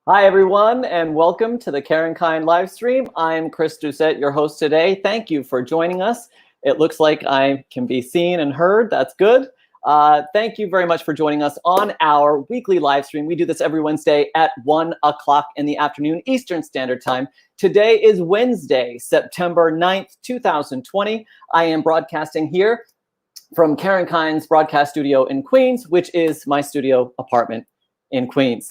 Hi, everyone, and welcome to the CaringKind live stream. I'm Chris Doucette, your host today. Thank you for joining us. It looks like I can be seen and heard. That's good. Thank you very much for joining us on our weekly live stream. We do this every Wednesday at 1 o'clock in the afternoon, Eastern Standard Time. Today is Wednesday, September 9th, 2020. I am broadcasting here from CaringKind's broadcast studio in Queens, which is my studio apartment in Queens.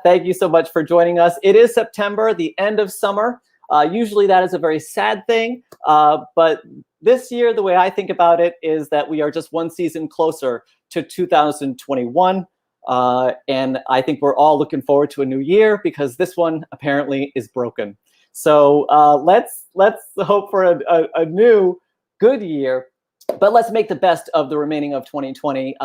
Thank you so much for joining us. It is September, the end of summer. Usually that is a very sad thing, but this year, the way I think about it is that we are just one season closer to 2021. And I think we're all looking forward to a new year because this one apparently is broken. So let's hope for a new good year. But let's make the best of the remaining of 2020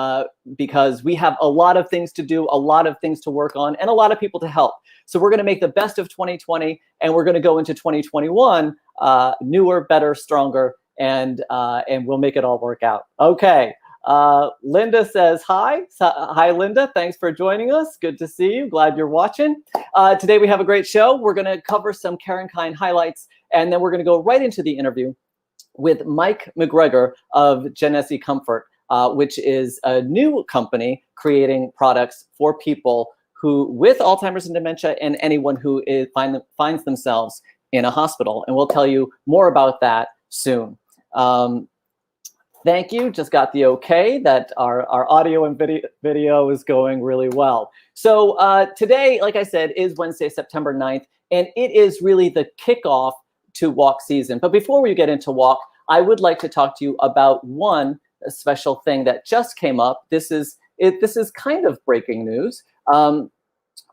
because we have a lot of things to do, a lot of things to work on, and a lot of people to help. So we're going to make the best of 2020, and we're going to go into 2021 newer, better, stronger, and we'll make it all work out. Okay. Linda says hi. Hi, Linda. Thanks for joining us. Good to see you. Glad you're watching. Today we have a great show. We're going to cover some CaringKind highlights, and then we're going to go right into the interview with Mike McGregor of Janesi Comfort, which is a new company creating products for people who with Alzheimer's and dementia and anyone who finds themselves in a hospital. And we'll tell you more about that soon. Thank you. Just got the okay that our audio and video is going really well. So today, like I said, is Wednesday, September 9th, and it is really the kickoff to Walk season. But before we get into Walk, I would like to talk to you about one special thing that just came up. This is kind of breaking news.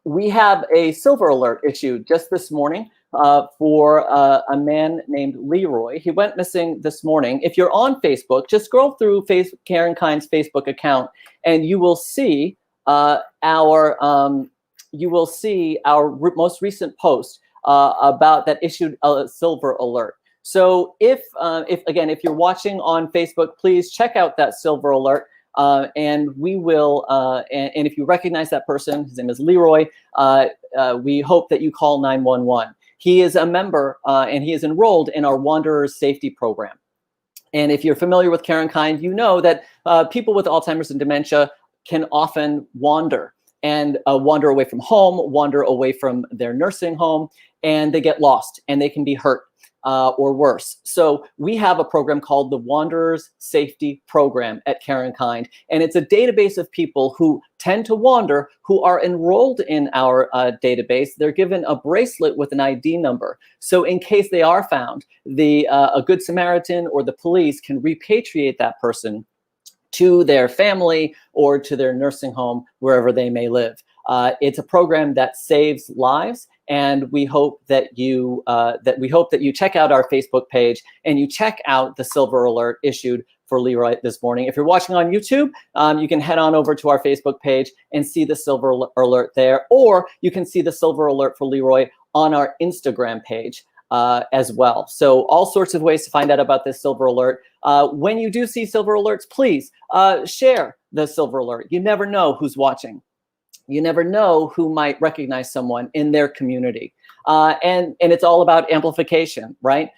We have a silver alert issued just this morning for a man named Leroy. He went missing this morning. If you're on Facebook, just scroll through CaringKind's Facebook account, and you will see our most recent post about that issued a silver alert. So if you're watching on Facebook, please check out that silver alert, and we will. And if you recognize that person, his name is Leroy. We hope that you call 911. He is a member, and he is enrolled in our Wanderers Safety Program. And if you're familiar with CaringKind, you know that people with Alzheimer's and dementia can often wander. And wander away from home, wander away from their nursing home, and they get lost and they can be hurt or worse. So we have a program called the Wanderers Safety Program at CaringKind, and it's a database of people who tend to wander, who are enrolled in our database. They're given a bracelet with an ID number. So in case they are found, a Good Samaritan or the police can repatriate that person to their family or to their nursing home, wherever they may live. It's a program that saves lives, and we hope that you check out our Facebook page and you check out the silver alert issued for Leroy this morning. If you're watching on YouTube, you can head on over to our Facebook page and see the silver alert there, or you can see the silver alert for Leroy on our Instagram page as well. So all sorts of ways to find out about this silver alert. When you do see silver alerts, please share the silver alert. You never know who's watching. You never know who might recognize someone in their community. And it's all about amplification, right?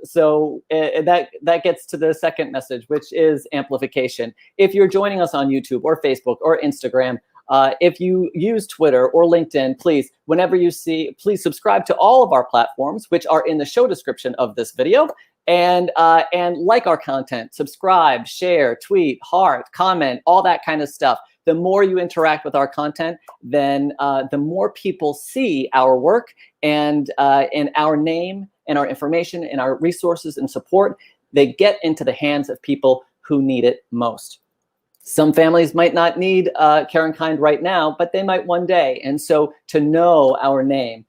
So that gets to the second message, which is amplification. If you're joining us on YouTube or Facebook or Instagram, if you use Twitter or LinkedIn, please, whenever you see, please subscribe to all of our platforms, which are in the show description of this video, and like our content, subscribe, share, tweet, heart, comment, all that kind of stuff. The more you interact with our content, then the more people see our work and our name and our information and our resources and support. They get into the hands of people who need it most. Some families might not need CaringKind right now, but they might one day. And so to know our name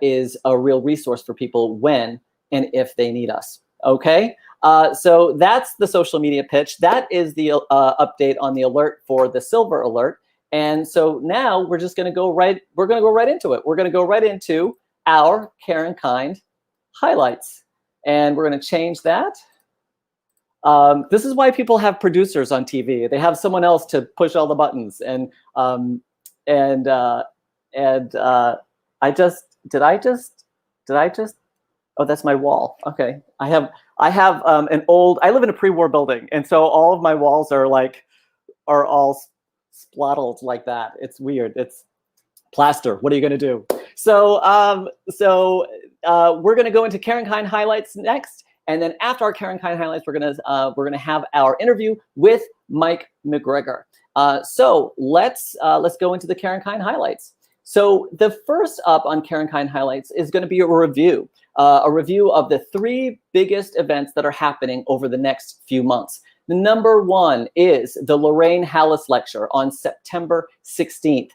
is a real resource for people when and if they need us. Okay, so that's the social media pitch. That is the update on the alert for the silver alert. And so now we're just going to go right. We're going to go right into it. We're going to go right into our CaringKind highlights, and we're going to change that. This is why people have producers on TV. They have someone else to push all the buttons, and did I just, oh, that's my wall. Okay. I have an old, I live in a pre-war building. And so all of my walls are all splottled like that. It's weird. It's plaster. What are you going to do? So, we're going to go into CaringKind highlights next. And then after our CaringKind highlights, we're going to have our interview with Mike McGregor. So let's go into the CaringKind highlights. So the first up on CaringKind highlights is going to be a review of the 3 biggest events that are happening over the next few months. The number 1 is the Lorraine Halas lecture on September 16th.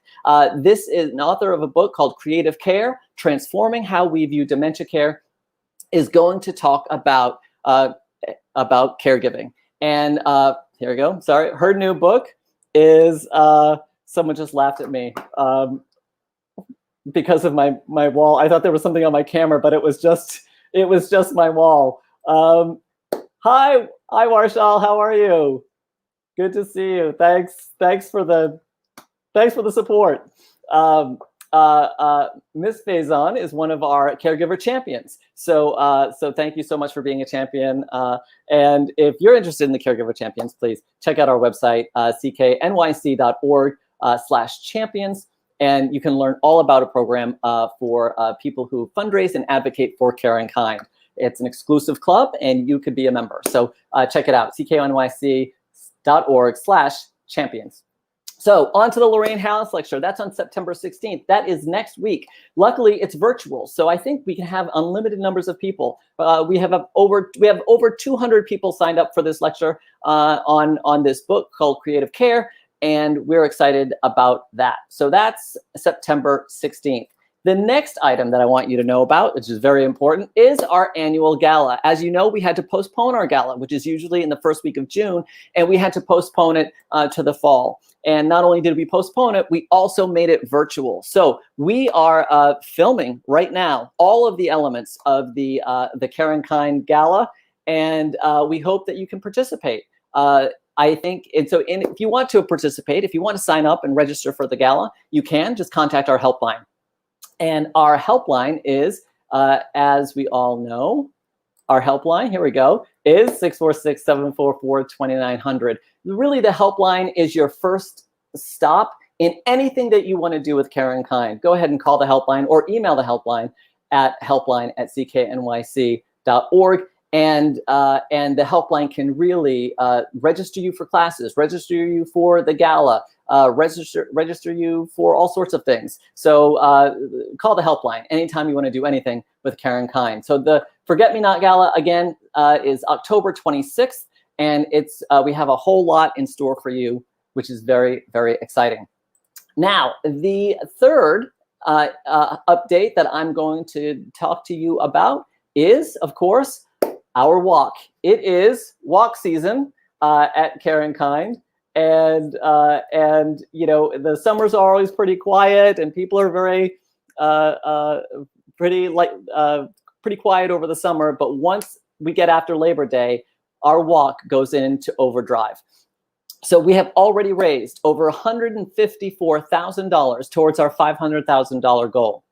This is an author of a book called Creative Care, Transforming How We View Dementia Care, is going to talk about caregiving. And here we go. Sorry, her new book is, someone just laughed at me because of my wall. I thought there was something on my camera, but it was just my wall. Hi, Marshall. How are you? Good to see you. Thanks for the support. Miss Faison is one of our caregiver champions. So thank you so much for being a champion. And if you're interested in the caregiver champions, please check out our website, cknyc.org/champions. And you can learn all about a program for people who fundraise and advocate for CaringKind. It's an exclusive club, and you could be a member. So check it out, cknyc.org/champions. So on to the Lorraine Halas lecture. That's on September 16th. That is next week. Luckily, it's virtual, so I think we can have unlimited numbers of people. We have over 200 people signed up for this lecture on this book called Creative Care, and we're excited about that. So that's September 16th. The next item that I want you to know about, which is very important, is our annual gala. As you know, we had to postpone our gala, which is usually in the first week of June, and we had to postpone it to the fall. And not only did we postpone it, we also made it virtual. So we are filming right now all of the elements of the CaringKind Gala, and we hope that you can participate. I think, and so if you want to participate, if you want to sign up and register for the gala, you can just contact our helpline. And our helpline is, as we all know, our helpline, here we go, is 646-744-2900. Really, the helpline is your first stop in anything that you want to do with CaringKind. Go ahead and call the helpline or email the helpline at helpline@cknyc.org. And the helpline can really register you for classes, register you for the gala, register you for all sorts of things. So call the helpline anytime you want to do anything with CaringKind. So the Forget Me Not Gala, again, is October 26th, and we have a whole lot in store for you, which is very, very exciting. Now, the third update that I'm going to talk to you about is, of course, our walk. It is walk season at CaringKind, and you know, the summers are always pretty quiet, and people are very pretty quiet over the summer. But once we get after Labor Day, our walk goes into overdrive. So we have already raised over $154,000 towards our $500,000 goal.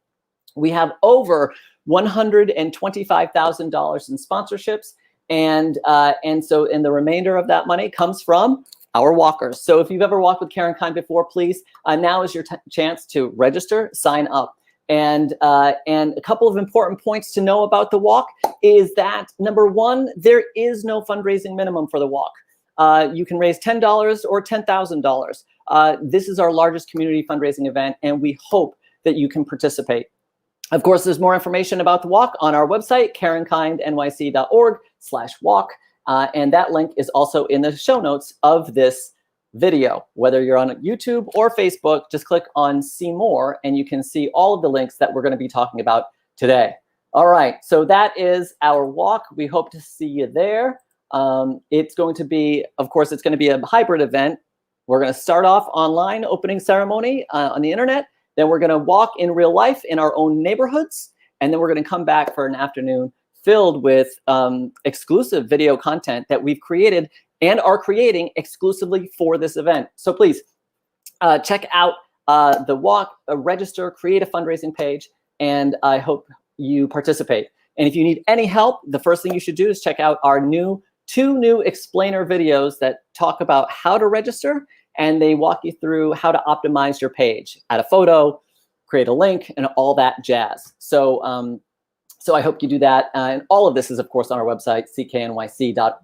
We have over $125,000 in sponsorships, and the remainder of that money comes from our walkers. So if you've ever walked with CaringKind before, please, now is your chance to register, sign up. And a couple of important points to know about the walk is that, number one, there is no fundraising minimum for the walk. You can raise $10 or $10,000. This is our largest community fundraising event, and we hope that you can participate. Of course, there's more information about the walk on our website, caringkindnyc.org/walk. And that link is also in the show notes of this video. Whether you're on YouTube or Facebook, just click on See More, and you can see all of the links that we're going to be talking about today. All right, so that is our walk. We hope to see you there. It's going to be, of course, it's going to be a hybrid event. We're going to start off online, opening ceremony on the internet. Then we're going to walk in real life in our own neighborhoods. And then we're going to come back for an afternoon filled with exclusive video content that we've created and are creating exclusively for this event. So please check out the walk, register, create a fundraising page, and I hope you participate. And if you need any help, the first thing you should do is check out our two new explainer videos that talk about how to register, and they walk you through how to optimize your page, add a photo, create a link, and all that jazz. So so I hope you do that. And all of this is, of course, on our website, cknyc.org/walk.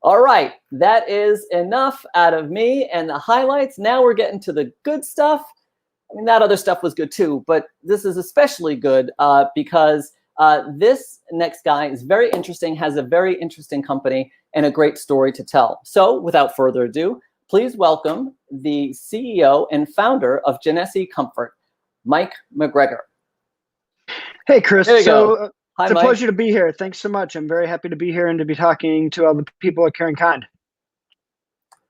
All right, that is enough out of me and the highlights. Now we're getting to the good stuff. I mean, that other stuff was good too, but this is especially good because this next guy is very interesting, has a very interesting company and a great story to tell. So without further ado, please welcome the CEO and founder of Janesi Comfort, Mike McGregor. Hey, Chris. So Hi, it's a Mike. pleasure to be here. Thanks so much. I'm very happy to be here and to be talking to all the people at CaringKind.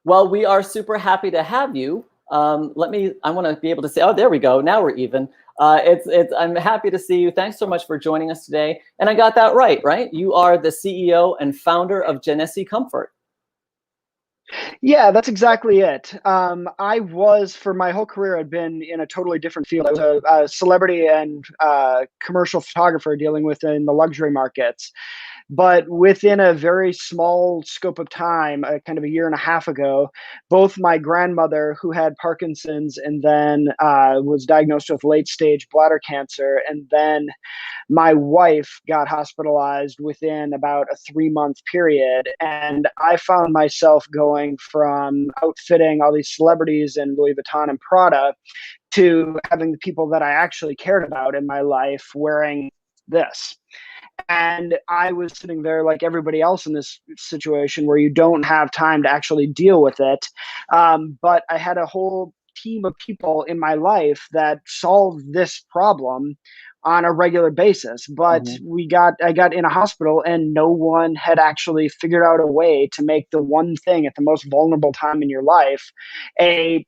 Well, we are super happy to have you. I want to be able to say, oh, there we go. Now we're even. I'm happy to see you. Thanks so much for joining us today. And I got that right? You are the CEO and founder of Janesi Comfort. Yeah, that's exactly it. I was, for my whole career, I'd been in a totally different field. I was a celebrity and commercial photographer dealing within the luxury markets. But within a very small scope of time, kind of a year and a half ago, both my grandmother, who had Parkinson's and then was diagnosed with late stage bladder cancer, and then my wife got hospitalized within about a 3-month period. And I found myself going from outfitting all these celebrities in Louis Vuitton and Prada to having the people that I actually cared about in my life wearing this. And I was sitting there like everybody else in this situation where you don't have time to actually deal with it. But I had a whole team of people in my life that solved this problem on a regular basis. But I got in a hospital and no one had actually figured out a way to make the one thing at the most vulnerable time in your life a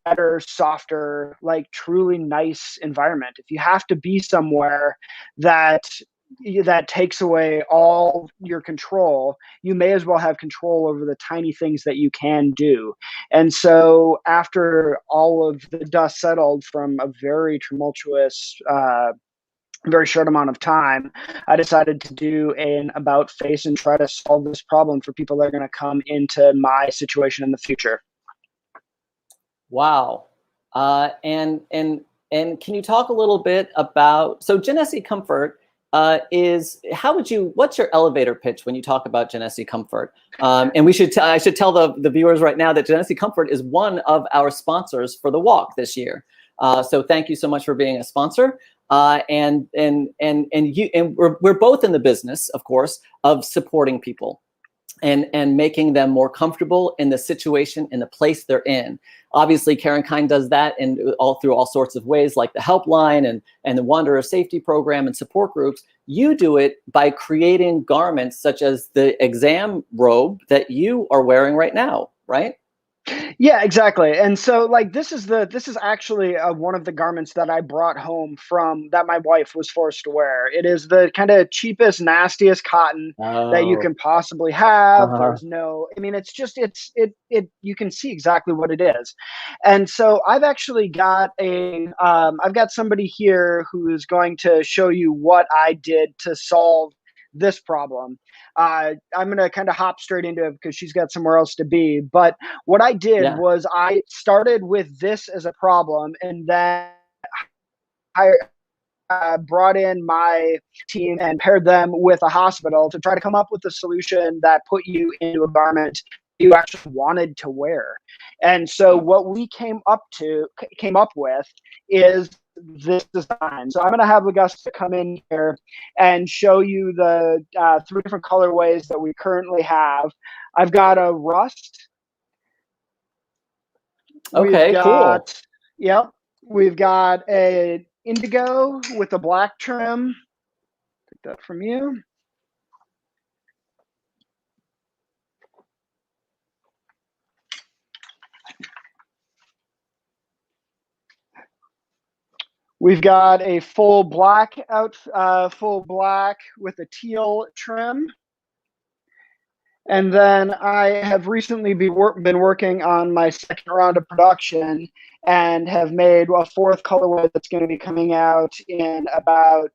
better, softer, like truly nice environment. If you have to be somewhere that takes away all your control, you may as well have control over the tiny things that you can do. And so after all of the dust settled from a very tumultuous very short amount of time, I decided to do an about face and try to solve this problem for people that are going to come into my situation in the future. Wow. And can you talk a little bit about, so Janesi Comfort what's your elevator pitch when you talk about Janesi Comfort? And I should tell the viewers right now that Janesi Comfort is one of our sponsors for the walk this year. So thank you so much for being a sponsor. And we're both in the business, of course, of supporting people and making them more comfortable in the situation, in the place they're in. Obviously, CaringKind does that through all sorts of ways, like the helpline and the Wanderer Safety Program and support groups. You do it by creating garments such as the exam robe that you are wearing right now, right? Yeah, exactly. And so like this is actually one of the garments that I brought home from that my wife was forced to wear. It is the kind of cheapest, nastiest cotton that you can possibly have. There's no, I mean, it's just, you can see exactly what it is. And so I've actually got I've got somebody here who is going to show you what I did to solve this problem. I'm going to kind of hop straight into it because she's got somewhere else to be. But what I did was I started with this as a problem, and then I brought in my team and paired them with a hospital to try to come up with a solution that put you into a garment you actually wanted to wear. And so what we came up with is this design. So I'm going to have Augusta come in here and show you the 3 different colorways that we currently have. I've got a rust. Okay, cool. Yep. We've got a indigo with a black trim. Take that from you. We've got a full black with a teal trim. And then I have recently been working on my second round of production and have made a fourth colorway that's going to be coming out in about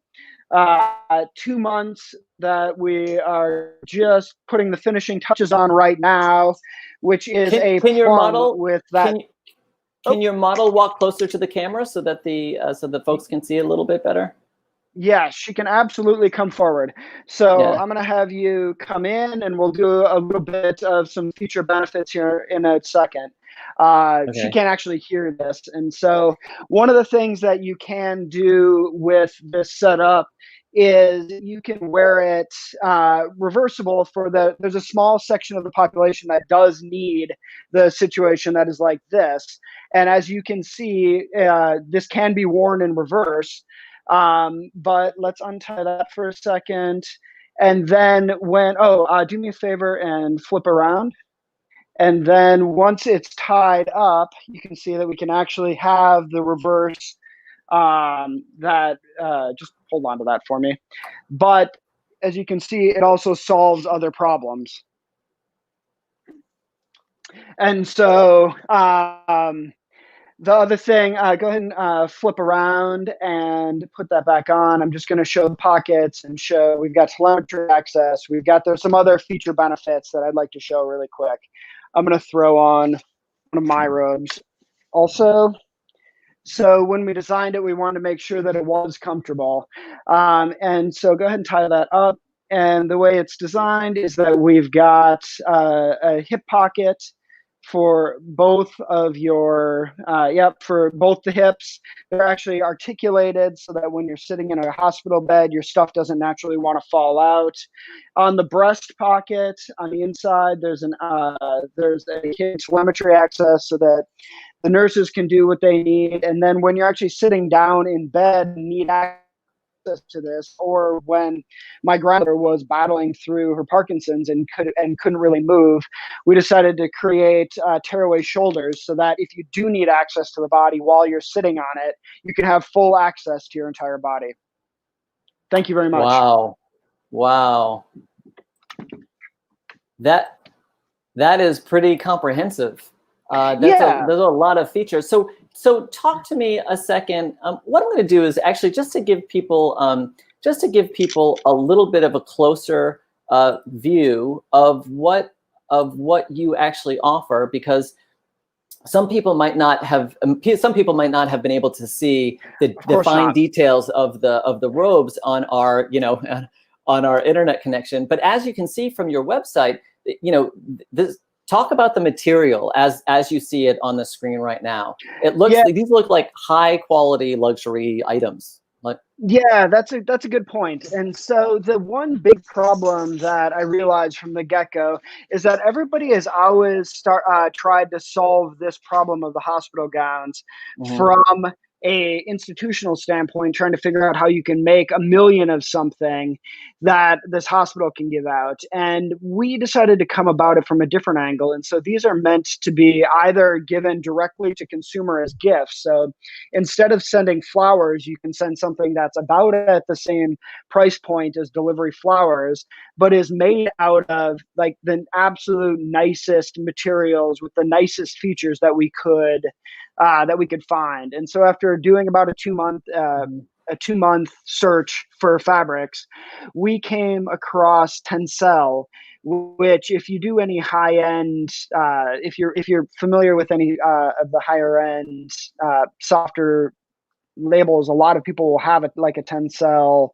2 months, that we are just putting the finishing touches on right now, which is a Can your plum model with that. can your model walk closer to the camera so that the folks can see a little bit better? Yeah, she can absolutely come forward. So Yeah. I'm going to have you come in and we'll do a little bit of some feature benefits here in a second. She Okay. can't actually hear this. And so one of the things that you can do with this setup is you can wear it reversible there's a small section of the population that does need the situation that is like this. And as you can see, this can be worn in reverse. But let's untie that for a second. And then do me a favor and flip around. And then once it's tied up, you can see that we can actually have the reverse. Just hold on to that for me. But as you can see, it also solves other problems. And so the other thing, go ahead and flip around and put that back on. I'm just going to show the pockets and show we've got telemetry access. There's some other feature benefits that I'd like to show really quick. I'm going to throw on one of my robes also. So when we designed it, we wanted to make sure that it was comfortable. And so go ahead and tie that up. And the way it's designed is that we've got a hip pocket for both of your, for both the hips. They're actually articulated so that when you're sitting in a hospital bed, your stuff doesn't naturally want to fall out. On the breast pocket, on the inside, there's a hip telemetry access so that the nurses can do what they need. And then when you're actually sitting down in bed and need access to this, or when my grandmother was battling through her Parkinson's and couldn't really move, we decided to create tearaway shoulders so that if you do need access to the body while you're sitting on it, you can have full access to your entire body. Thank you very much. Wow. That is pretty comprehensive. There's a lot of features. So talk to me a second. What I'm going to do is actually just to give people a little bit of a closer view of what you actually offer, because some people might not have been able to see the fine details of the robes on our on our internet connection. But as you can see from your website, talk about the material as you see it on the screen right now. These look like high quality luxury items. Yeah, that's a good point. And so the one big problem that I realized from the get-go is that everybody has always tried to solve this problem of the hospital gowns from a institutional standpoint, trying to figure out how you can make 1 million of something that this hospital can give out. And we decided to come about it from a different angle. And so these are meant to be either given directly to consumer as gifts. So instead of sending flowers, you can send something that's about at the same price point as delivery flowers, but is made out of like the absolute nicest materials with the nicest features that we could find. And so after doing about a 2-month search for fabrics, we came across Tencel, which, if you do any high end, if you're familiar with any of the higher end softer labels, a lot of people will have it like a Tencel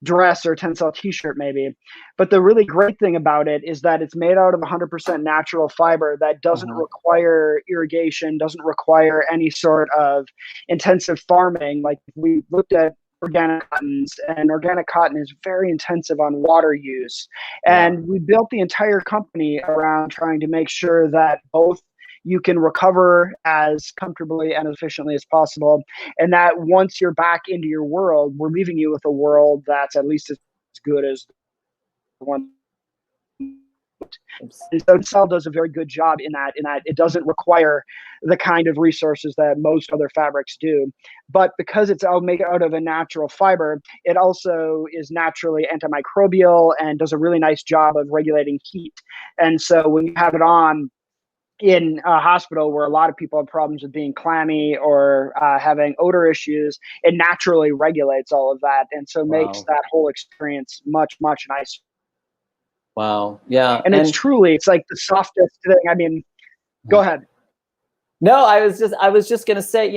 dress or Tencel t-shirt maybe. But the really great thing about it is that it's made out of 100% natural fiber that doesn't require irrigation, doesn't require any sort of intensive farming. Like we looked at organic cottons, and organic cotton is very intensive on water use. And we built the entire company around trying to make sure that both you can recover as comfortably and efficiently as possible, and that once you're back into your world, we're leaving you with a world that's at least as good as the one Oops. And so Cell does a very good job in that it doesn't require the kind of resources that most other fabrics do. But because it's made out of a natural fiber, it also is naturally antimicrobial and does a really nice job of regulating heat. And so when you have it on in a hospital where a lot of people have problems with being clammy or having odor issues, it naturally regulates all of that. And so makes Wow. that whole experience much, much nicer. Wow. Yeah. And it's like the softest thing. I mean, go ahead. No, I was just gonna say,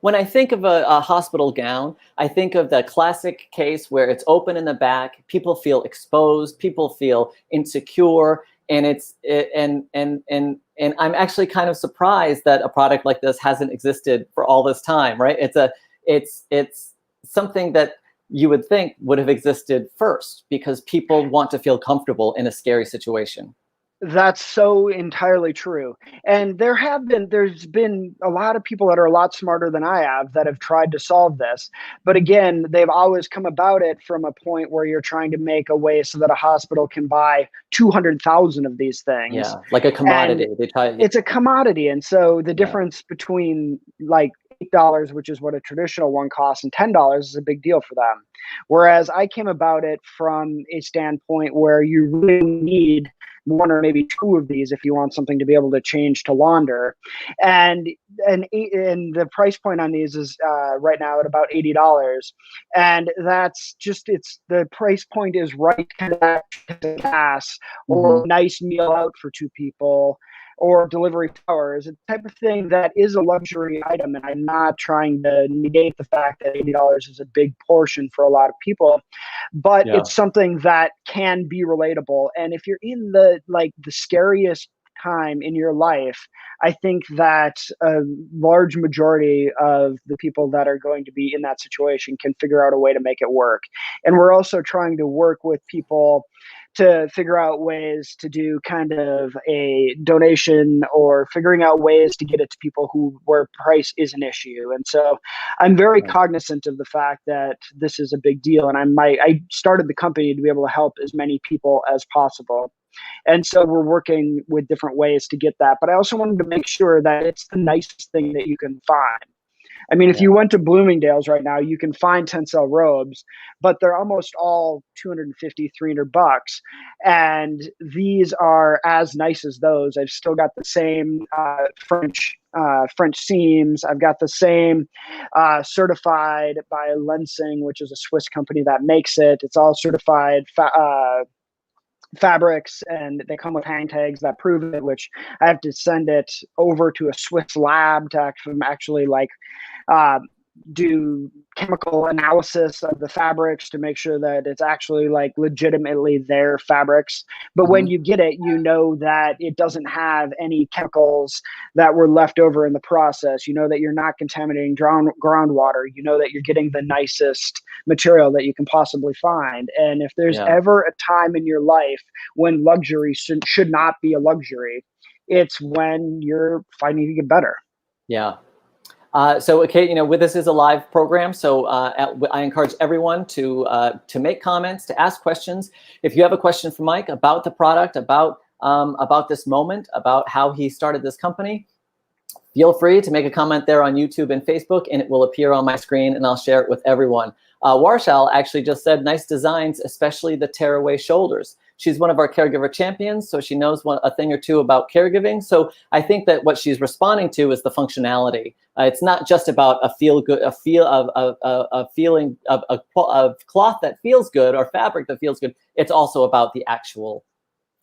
when I think of a hospital gown, I think of the classic case where it's open in the back, people feel exposed, people feel insecure, and and I'm actually kind of surprised that a product like this hasn't existed for all this time, right? It's something that you would think would have existed first because people want to feel comfortable in a scary situation. That's so entirely true. And there's been a lot of people that are a lot smarter than I have that have tried to solve this. But again, they've always come about it from a point where you're trying to make a way so that a hospital can buy 200,000 of these things. Yeah, like a And commodity. They try. it's a commodity. And so the Yeah. difference between like $8, which is what a traditional one costs, and $10 is a big deal for them. Whereas I came about it from a standpoint where you really need one or maybe two of these if you want something to be able to change to launder, and and the price point on these is right now at about $80, and that's just the price point is right kind of gas or Hmm. a nice meal out for two people or delivery towers, a type of thing that is a luxury item. And I'm not trying to negate the fact that $80 is a big portion for a lot of people, but Yeah. it's something that can be relatable. And if you're in the scariest time in your life, I think that a large majority of the people that are going to be in that situation can figure out a way to make it work. And we're also trying to work with people to figure out ways to do kind of a donation or figuring out ways to get it to people where price is an issue. And so I'm very Right. cognizant of the fact that this is a big deal, and I started the company to be able to help as many people as possible. And so we're working with different ways to get that. But I also wanted to make sure that it's the nicest thing that you can find. I mean, if Yeah. you went to Bloomingdale's right now, you can find Tencel robes, but they're almost all 250, $300. And these are as nice as those. I've still got the same French seams. I've got the same certified by Lensing, which is a Swiss company that makes it. It's all certified fabrics, and they come with hang tags that prove it, which I have to send it over to a Swiss lab to actually uh, do chemical analysis of the fabrics to make sure that it's actually like legitimately their fabrics. But when Hmm. you get it, you know that it doesn't have any chemicals that were left over in the process. You know that you're not contaminating groundwater. You know that you're getting the nicest material that you can possibly find. And if there's Yeah. ever a time in your life when luxury should not be a luxury, it's when you're fighting to get better. Yeah. So, okay, this is a live program, so I encourage everyone to make comments, to ask questions. If you have a question for Mike about the product, about this moment, about how he started this company, feel free to make a comment there on YouTube and Facebook, and it will appear on my screen, and I'll share it with everyone. Warshal actually just said, nice designs, especially the tearaway shoulders. She's one of our caregiver champions, so she knows a thing or two about caregiving. So I think that what she's responding to is the functionality. It's not just about a feeling of cloth that feels good or fabric that feels good. It's also about the actual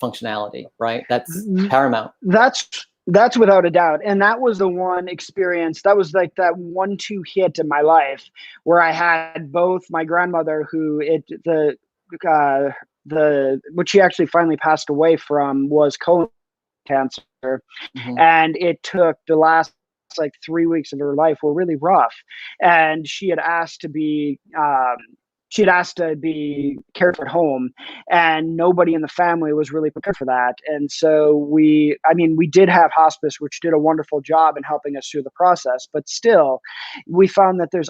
functionality, right? That's paramount. That's without a doubt. And that was the one experience that was like that 1-2 hit in my life where I had both my grandmother, who what she actually finally passed away from was colon cancer. Hmm. And it took the last like 3 weeks of her life were really rough. And she had asked to be she'd asked to be cared for at home, and nobody in the family was really prepared for that. And so we did have hospice, which did a wonderful job in helping us through the process, but still we found that there's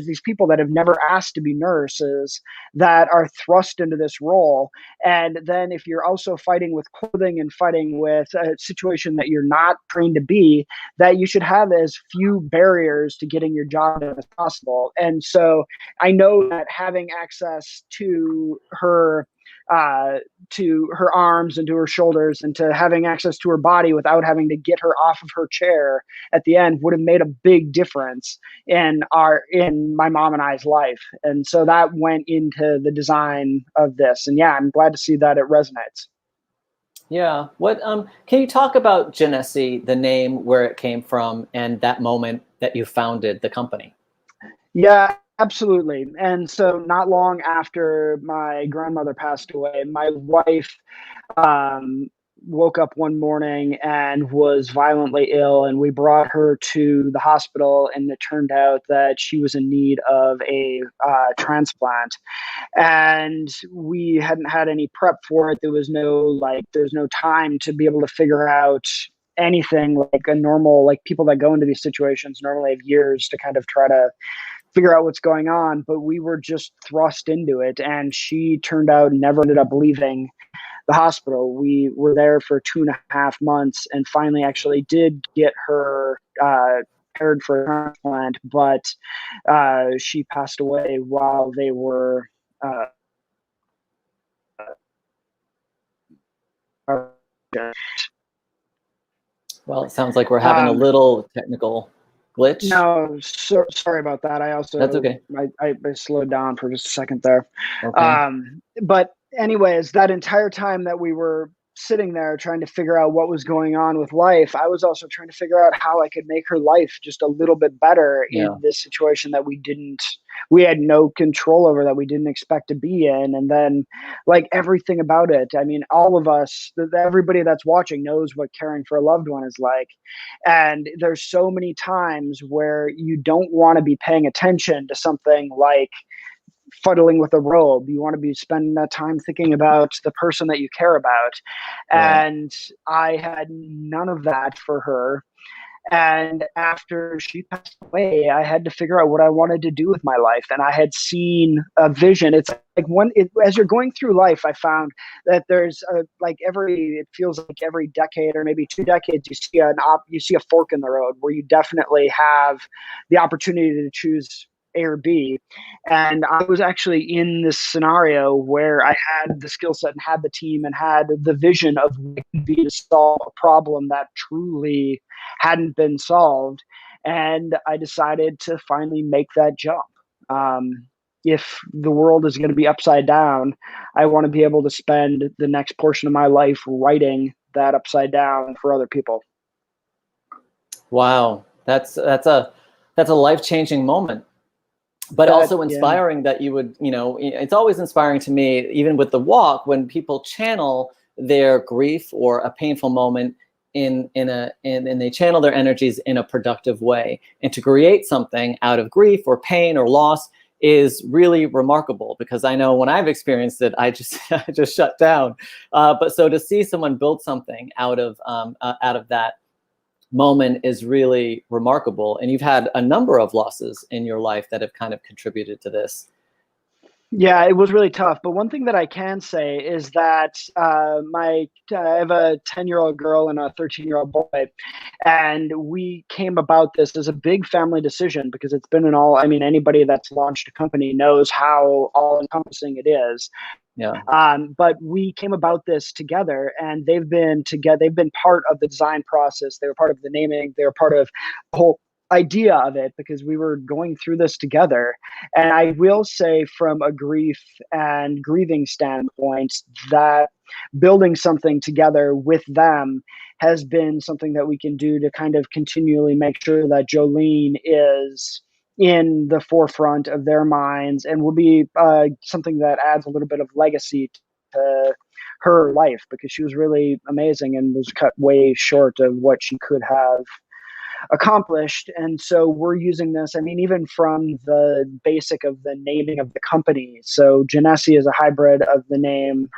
these people that have never asked to be nurses that are thrust into this role. And then if you're also fighting with clothing and fighting with a situation that you're not trained to be, that you should have as few barriers to getting your job done as possible. And so I know that having access to her arms and to her shoulders and to having access to her body without having to get her off of her chair at the end would have made a big difference in my mom and I's life. And so that went into the design of this. And yeah, I'm glad to see that it resonates. Yeah. What can you talk about Janesi, the name, where it came from, and that moment that you founded the company? Yeah, absolutely. And so not long after my grandmother passed away, my wife um, woke up one morning and was violently ill, and we brought her to the hospital, and it turned out that she was in need of a transplant. And we hadn't had any prep for it. There's no time to be able to figure out anything like a normal, like people that go into these situations normally have years to kind of try to figure out what's going on, but we were just thrust into it. And she turned out never ended up leaving the hospital. We were there for 2.5 months and finally actually did get her paired for a transplant, but she passed away while they were uh, Well, it sounds like we're having a little technical glitch. No, sorry about that. That's okay. I slowed down for just a second there. Okay. But anyways, that entire time that we were sitting there trying to figure out what was going on with life, I was also trying to figure out how I could make her life just a little bit better Yeah. in this situation that we had no control over, that we didn't expect to be in. And then like everything about it, I mean, all of us, everybody that's watching knows what caring for a loved one is like. And there's so many times where you don't want to be paying attention to something like fuddling with a robe. You want to be spending that time thinking about the person that you care about. Right. And I had none of that for her. And after she passed away, I had to figure out what I wanted to do with my life. And I had seen a vision. It's like as you're going through life, I found that there's it feels like every decade or maybe 2 decades, you see a fork in the road where you definitely have the opportunity to choose A or B. And I was actually in this scenario where I had the skill set and had the team and had the vision of what could be to solve a problem that truly hadn't been solved. And I decided to finally make that jump. If the world is going to be upside down, I want to be able to spend the next portion of my life writing that upside down for other people. Wow. That's a life-changing moment. But also inspiring that you would, it's always inspiring to me, even with the walk, when people channel their grief or a painful moment and they channel their energies in a productive way. And to create something out of grief or pain or loss is really remarkable, because I know when I've experienced it, I just shut down. But so to see someone build something out of that moment is really remarkable. And you've had a number of losses in your life that have kind of contributed to this. Yeah, it was really tough. But one thing that I can say is that I have a 10-year-old girl and a 13-year-old boy. And we came about this as a big family decision because it's been anybody that's launched a company knows how all encompassing it is. Yeah. But we came about this together, and they've been part of the design process. They were part of the naming. They were part of the whole idea of it because we were going through this together. And I will say, from a grief and grieving standpoint, that building something together with them has been something that we can do to kind of continually make sure that Jolene is in the forefront of their minds and will be something that adds a little bit of legacy to her life, because she was really amazing and was cut way short of what she could have accomplished. And so we're using this, I mean, even from the basic of the naming of the company. So Janesi is a hybrid of her name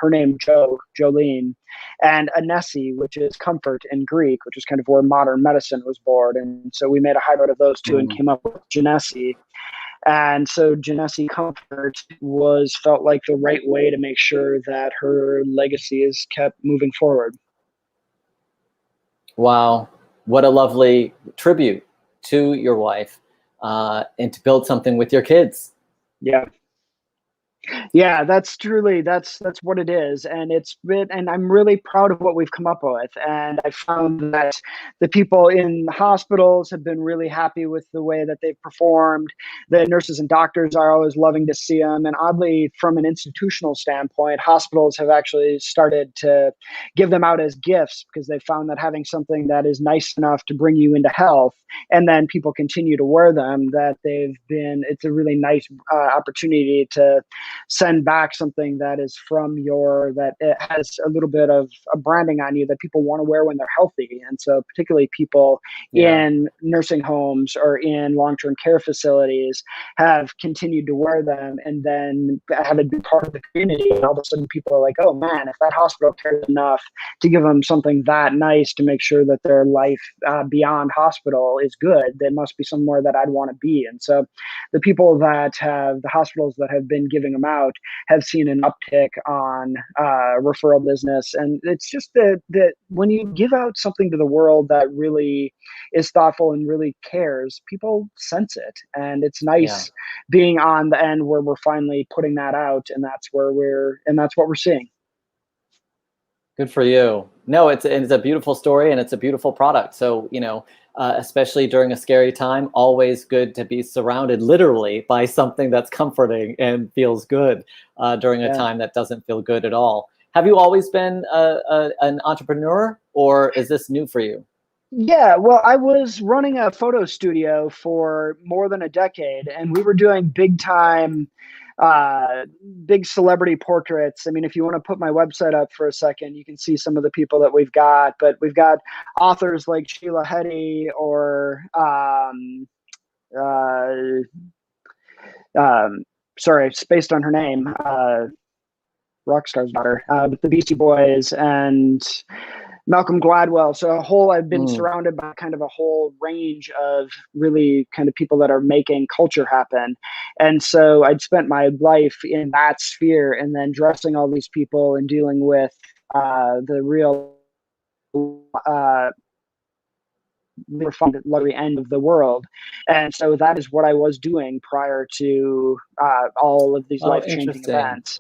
Jolene, and Anesi, which is comfort in Greek, which is kind of where modern medicine was born. And so we made a hybrid of those two and came up with Janesi. And so Janesi Comfort felt like the right way to make sure that her legacy is kept moving forward. Wow, what a lovely tribute to your wife, and to build something with your kids. Yeah, that's what it is. And I'm really proud of what we've come up with. And I found that the people in hospitals have been really happy with the way that they've performed. The nurses and doctors are always loving to see them. And oddly, from an institutional standpoint, hospitals have actually started to give them out as gifts, because they found that having something that is nice enough to bring you into health, and then people continue to wear them, it's a really nice opportunity to send back something that is that it has a little bit of a branding on you that people want to wear when they're healthy. And so particularly people in nursing homes or in long-term care facilities have continued to wear them, and then have it be part of the community. And all of a sudden people are like, oh man, if that hospital cares enough to give them something that nice to make sure that their life beyond hospital is good, there must be somewhere that I'd want to be. And so the hospitals that have been giving them out have seen an uptick on referral business. And it's just that when you give out something to the world that really is thoughtful and really cares, people sense it. And it's nice being on the end where we're finally putting that out, and that's what we're seeing. Good for you. No, it's a beautiful story, and it's a beautiful product. So, especially during a scary time, always good to be surrounded literally by something that's comforting and feels good during a time that doesn't feel good at all. Have you always been an entrepreneur, or is this new for you? Yeah, well, I was running a photo studio for more than a decade, and we were doing big celebrity portraits. I mean, if you want to put my website up for a second, you can see some of the people that we've got. But we've got authors like Sheila Heti, or sorry, it's based on her name, Rockstar's daughter, with the Beastie Boys, and Malcolm Gladwell. So I've been surrounded by kind of a whole range of really kind of people that are making culture happen. And so I'd spent my life in that sphere, and then dressing all these people and dealing with the real refined at the end of the world. And so that is what I was doing prior to all of these life-changing events.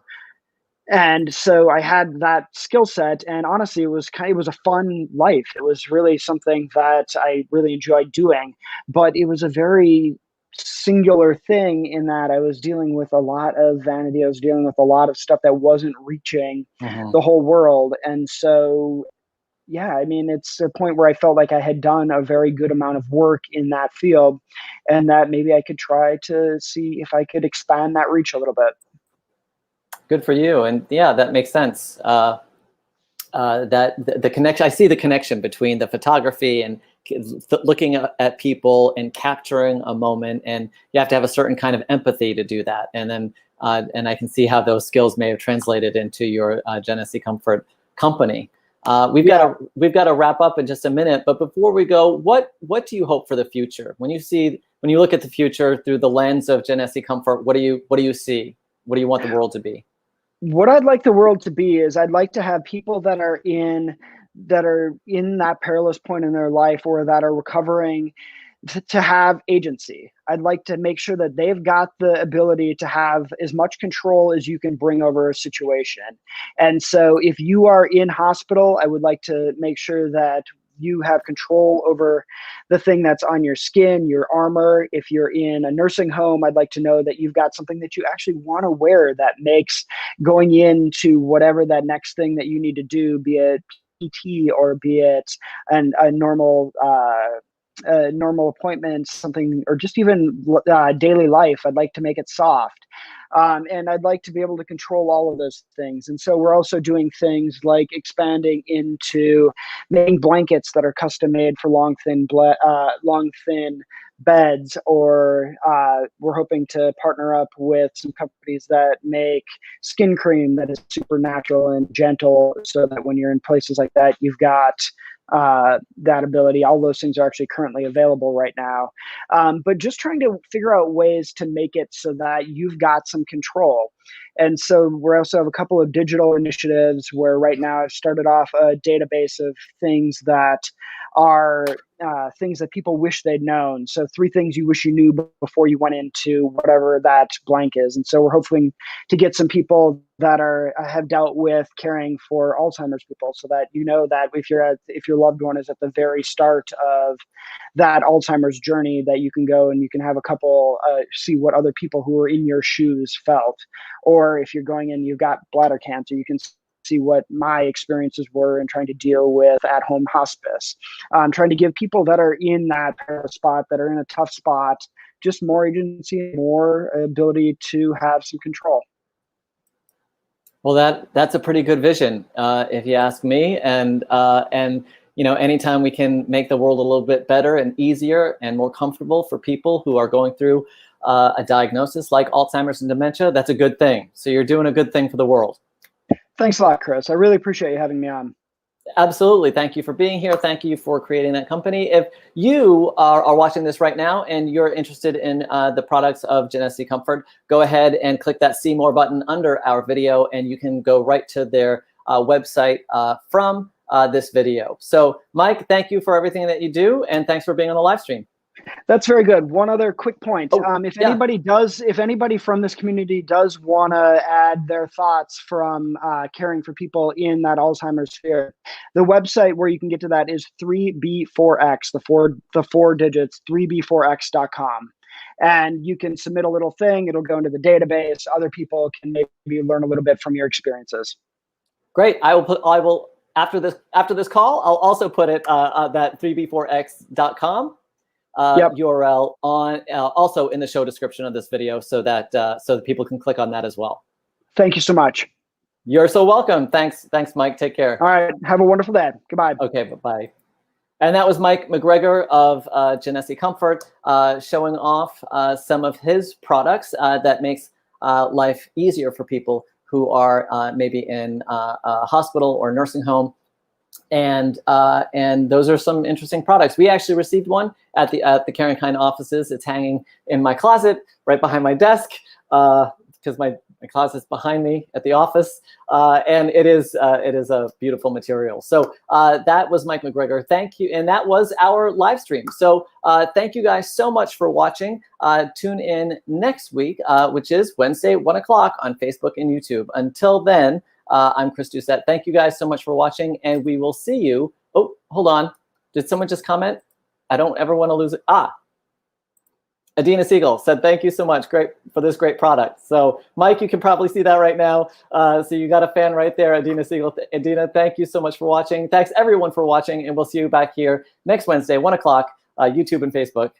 And so I had that skill set, and honestly, it was a fun life. It was really something that I really enjoyed doing, but it was a very singular thing in that I was dealing with a lot of vanity. I was dealing with a lot of stuff that wasn't reaching the whole world. And so, yeah, I mean, it's a point where I felt like I had done a very good amount of work in that field, and that maybe I could try to see if I could expand that reach a little bit. Good for you. And yeah, that makes sense. That the connection, I see the connection between the photography and looking at people and capturing a moment, and you have to have a certain kind of empathy to do that. And then, and I can see how those skills may have translated into your Janesi Comfort company. We've got to wrap up in just a minute, but before we go, what do you hope for the future? When you look at the future through the lens of Janesi Comfort, what do you see? What do you want the world to be? What I'd like the world to be is, I'd like to have people that are in that perilous point in their life, or that are recovering, to have agency. I'd like to make sure that they've got the ability to have as much control as you can bring over a situation. And so if you are in hospital, I would like to make sure that you have control over the thing that's on your skin, your armor. If you're in a nursing home, I'd like to know that you've got something that you actually want to wear that makes going into whatever that next thing that you need to do, be it PT or be it a normal normal appointments, something, or just even daily life. I'd like to make it soft. And I'd like to be able to control all of those things. And so we're also doing things like expanding into making blankets that are custom made for long, thin beds, or we're hoping to partner up with some companies that make skin cream that is super natural and gentle, so that when you're in places like that, you've got that ability. All those things are actually currently available right now. But just trying to figure out ways to make it so that you've got some control. And so we also have a couple of digital initiatives where right now I've started off a database of things that are things that people wish they'd known. So 3 things you wish you knew before you went into whatever that blank is. And so we're hoping to get some people that have dealt with caring for Alzheimer's people, so that you know that if your loved one is at the very start of that Alzheimer's journey, that you can go and you can have a couple see what other people who were in your shoes felt. Or if you're going in, you've got bladder cancer, you can see what my experiences were in trying to deal with at-home hospice. Trying to give people that are in that spot, that are in a tough spot, just more agency, more ability to have some control. Well, that's a pretty good vision, if you ask me. And anytime we can make the world a little bit better and easier and more comfortable for people who are going through a diagnosis like Alzheimer's and dementia, that's a good thing. So you're doing a good thing for the world. Thanks a lot, Chris. I really appreciate you having me on. Absolutely. Thank you for being here. Thank you for creating that company. If you are watching this right now and you're interested in the products of Janesi Comfort, go ahead and click that See More button under our video, and you can go right to their website from this video. So, Mike, thank you for everything that you do, and thanks for being on the live stream. That's very good. One other quick point. If anybody from this community does want to add their thoughts from caring for people in that Alzheimer's sphere, the website where you can get to that is 3B4X, the four digits, 3B4X.com. And you can submit a little thing. It'll go into the database. Other people can maybe learn a little bit from your experiences. Great. I will after this call, I'll also put it that 3B4X.com. URL on also in the show description of this video, so that people can click on that as well. Thank you so much. You're so welcome. Thanks, Mike. Take care. All right. Have a wonderful day. Goodbye. Okay. Bye. And that was Mike McGregor of Janesi Comfort showing off some of his products that makes life easier for people who are maybe in a hospital or nursing home. And those are some interesting products. We actually received one at the CaringKind offices. It's hanging in my closet right behind my desk because my closet's behind me at the office, and it is a beautiful material. So that was Mike McGregor. Thank you, and that was our live stream. So thank you guys so much for watching. Tune in next week, which is Wednesday, 1 o'clock on Facebook and YouTube. Until then. I'm Chris Doucette. Thank you guys so much for watching, and we will see you. Oh, hold on. Did someone just comment? I don't ever want to lose it. Adina Siegel said, thank you so much. Great for this great product. So Mike, you can probably see that right now. So you got a fan right there, Adina Siegel. Adina, thank you so much for watching. Thanks everyone for watching, and we'll see you back here next Wednesday, 1 o'clock, YouTube and Facebook.